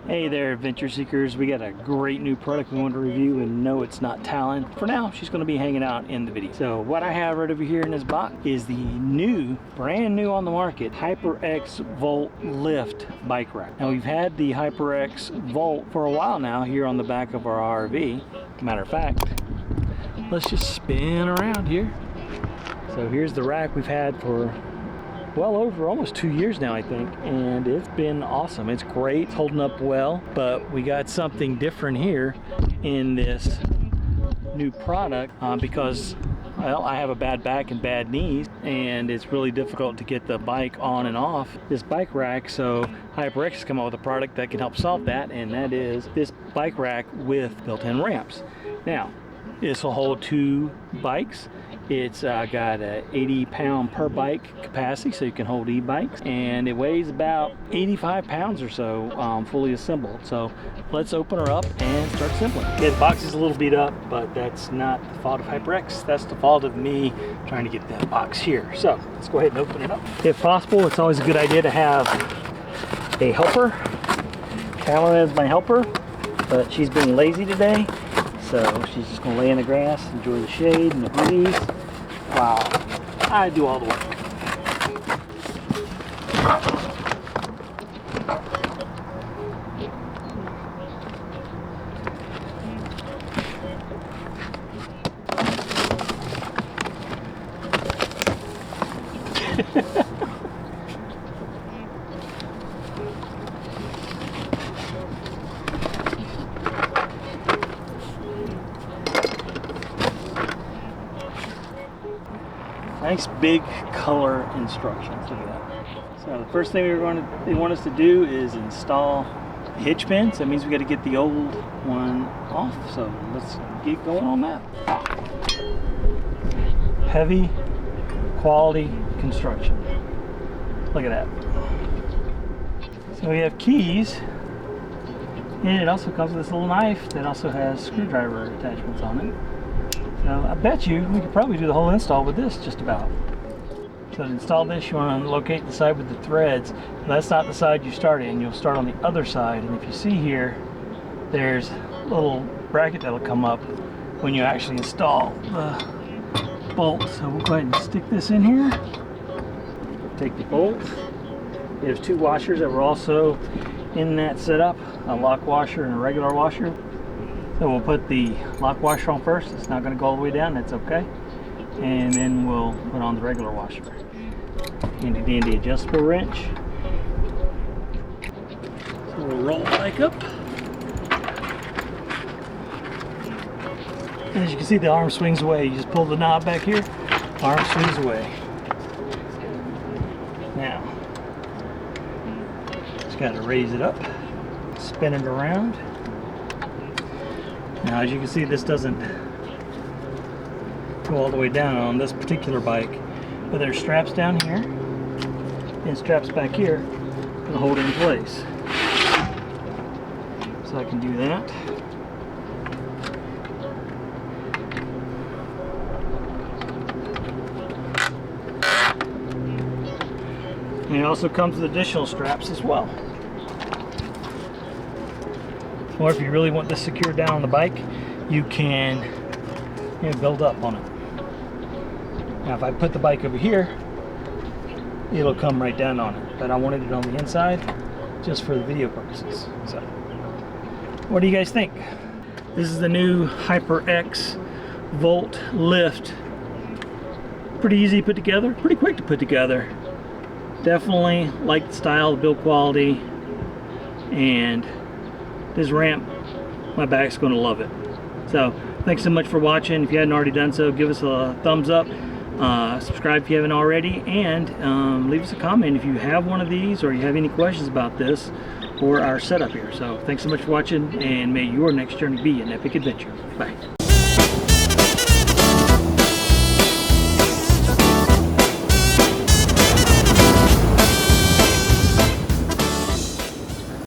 Hey there, adventure seekers. We got a great new product we want to review, and no, it's not Talon. For now, she's going to be hanging out in the video. So what I have right over here in this box is the new, brand new on the market, HYPERAX Volt Lift bike rack. Now we've had the HYPERAX Volt for a while now here on the back of our RV. Matter of fact, let's just spin around here. So here's the rack we've had for well over almost 2 years now, I think, and it's been awesome. It's great, it's holding up well, but we got something different here in this new product because, well, I have a bad back and bad knees, and it's really difficult to get the bike on and off this bike rack. So HYPERAX has come up with a product that can help solve that, and that is this bike rack with built-in ramps. Now, this will hold 2 bikes. It's got a 80-pound per bike capacity, so you can hold e-bikes, and it weighs about 85 pounds or so, fully assembled. So let's open her up and start assembling. Yeah, the box is a little beat up, but that's not the fault of HYPERAX. That's the fault of me trying to get that box here. So let's go ahead and open it up. If possible, it's always a good idea to have a helper. Talon is my helper, but she's been lazy today. So she's just going to lay in the grass, enjoy the shade and the breeze while I do all the work. Nice big color instructions. Look at that. So the first thing they want us to do is install the hitch pins. That means we got to get the old one off. So let's get going on that. Heavy quality construction. Look at that. So we have keys, and it also comes with this little knife that also has screwdriver attachments on it. Now, I bet you we could probably do the whole install with this, just about. So to install this, you want to locate the side with the threads. That's not the side you start in. You'll start on the other side. And if you see here, there's a little bracket that'll come up when you actually install the bolt. So we'll go ahead and stick this in here. Take the bolt. There's 2 washers that were also in that setup, a lock washer and a regular washer. So we'll put the lock washer on first. It's not going to go all the way down, that's okay. And then we'll put on the regular washer. Handy dandy adjustable wrench. So we'll roll the bike up. As you can see, the arm swings away. You just pull the knob back here, arm swings away. Now, just got to raise it up, spin it around. Now, as you can see, this doesn't go all the way down on this particular bike, but there's straps down here and straps back here to hold it in place. So I can do that. And it also comes with additional straps as well. Or if you really want this secured down on the bike, you can build up on it. Now if I put the bike over here, it'll come right down on it. But I wanted it on the inside just for the video purposes. So, what do you guys think? This is the new HYPERAX Volt Lift. Pretty easy to put together, pretty quick to put together. Definitely like the style, the build quality, and this ramp, my back's going to love it. So thanks so much for watching. If you hadn't already done so, give us a thumbs up, subscribe if you haven't already, and leave us a comment if you have one of these or you have any questions about this or our setup here. So thanks so much for watching, and may your next journey be an epic adventure. Bye.